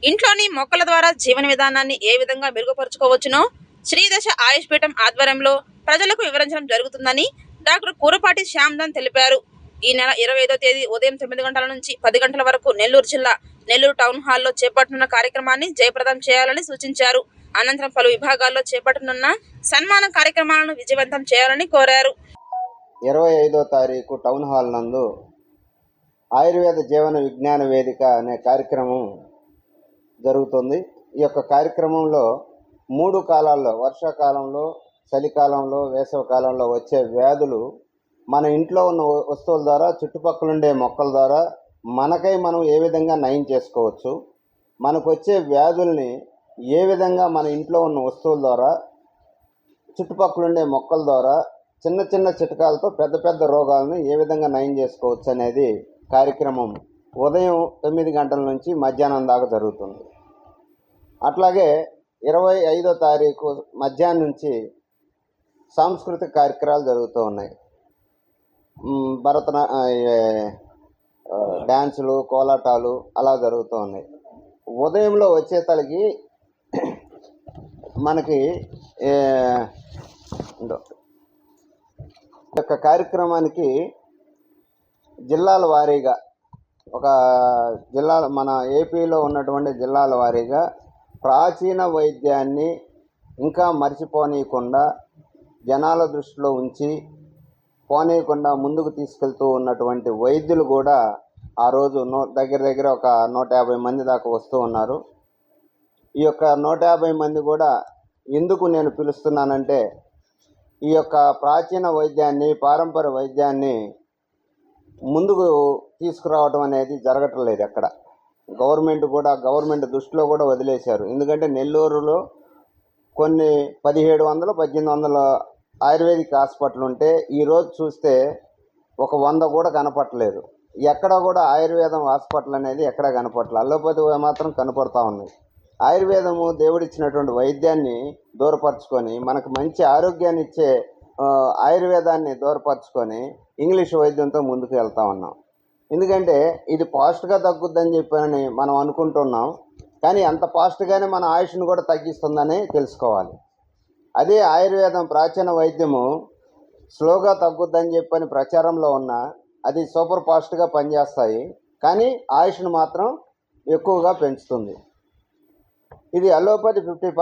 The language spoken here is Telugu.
ఇంట్లోని మొక్కల ద్వారా జీవన విధానాన్ని ఏ విధంగా మెరుగుపరుచుకోవచ్చునో శ్రీదశ ఆయుష్ పీఠం ఆధ్వర్యంలో ప్రజలకు వివరించడం జరుగుతుందని డాక్టర్ కూరపాటి శ్యామ్దాన్ తెలిపారు. ఈ నెల 25వ తేదీ ఉదయం 9 గంటల నుంచి 10 గంటల వరకు నెల్లూరు జిల్లా నెల్లూరు టౌన్ హాల్లో చేపట్టనున్న కార్యక్రమాన్ని జయప్రదం చేయాలని సూచించారు. అనంతరం పలు విభాగాల్లో చేపట్టనున్న సన్మాన కార్యక్రమాలను విజయవంతం చేయాలని కోరారు. 25వ తారీఖు టౌన్ హాల్ నందు ఆయుర్వేద జీవన విజ్ఞాన వేదిక అనే కార్యక్రమం జరుగుతుంది. ఈ యొక్క కార్యక్రమంలో 3 కాలాల్లో, వర్షాకాలంలో, చలికాలంలో, వేసవి కాలంలో వచ్చే వ్యాధులు మన ఇంట్లో ఉన్న వస్తువుల ద్వారా, చుట్టుపక్కల మొక్కల ద్వారా మనకై మనం ఏ విధంగా నయం చేసుకోవచ్చు, మనకు వచ్చే వ్యాధుల్ని ఏ విధంగా మన ఇంట్లో ఉన్న వస్తువుల ద్వారా, చుట్టుపక్కల మొక్కల ద్వారా చిన్న చిన్న చిట్కాలతో పెద్ద పెద్ద రోగాలను ఏ విధంగా నయం చేసుకోవచ్చు అనేది కార్యక్రమం ఉదయం 9 గంటల నుంచి మధ్యాహ్నం దాకా జరుగుతుంది. అట్లాగే 25వ తారీఖు మధ్యాహ్నం నుంచి సాంస్కృతిక కార్యక్రమాలు జరుగుతూ ఉన్నాయి. డ్యాన్సులు, కోలాటాలు అలా జరుగుతూ ఉన్నాయి. ఉదయంలో వచ్చేతలకి మనకి యొక్క కార్యక్రమానికి జిల్లాల వారీగా మన ఏపీలో ఉన్నటువంటి జిల్లాల వారీగా ప్రాచీన వైద్యాన్ని ఇంకా మర్చిపోనీయకుండా, జనాల దృష్టిలో ఉంచి పోనీయకుండా ముందుకు తీసుకెళ్తూ ఉన్నటువంటి వైద్యులు కూడా ఆ రోజు దగ్గర ఒక 150 మంది దాకా వస్తూ ఉన్నారు. ఈ యొక్క 150 మంది కూడా ఎందుకు నేను పిలుస్తున్నానంటే, ఈ యొక్క ప్రాచీన వైద్యాన్ని, పారంపర్య వైద్యాన్ని ముందుకు తీసుకురావడం అనేది జరగటం లేదు. ఎక్కడ గవర్నమెంట్ దృష్టిలో కూడా వదిలేశారు. ఎందుకంటే నెల్లూరులో కొన్ని 1700, 1800 ఆయుర్వేదిక్ హాస్పిటల్ ఉంటే ఈరోజు చూస్తే ఒక 100 కూడా కనపడలేదు. ఎక్కడ కూడా ఆయుర్వేదం హాస్పిటల్ అనేది ఎక్కడ కనపడలేదు. అల్లోపతి మాత్రం కనపడతా ఉన్నాయి. ఆయుర్వేదము దేవుడిచ్చినటువంటి వైద్యాన్ని దూరపరచుకొని, మనకు మంచి ఆరోగ్యాన్ని ఇచ్చే ఆయుర్వేదాన్ని దూరపరచుకొని ఇంగ్లీష్ వైద్యంతో ముందుకు వెళ్తా ఉన్నాం. ఎందుకంటే ఇది ఫాస్ట్గా తగ్గుద్దని చెప్పని మనం అనుకుంటున్నాం, కానీ అంత ఫాస్ట్గానే మన ఆయుష్ను కూడా తగ్గిస్తుందని తెలుసుకోవాలి. అదే ఆయుర్వేదం ప్రాచీన వైద్యము స్లోగా తగ్గుద్దని చెప్పని ప్రచారంలో ఉన్న అది సూపర్ ఫాస్ట్గా పనిచేస్తాయి, కానీ ఆయుష్ను మాత్రం ఎక్కువగా పెంచుతుంది. ఇది అలోపతి 50%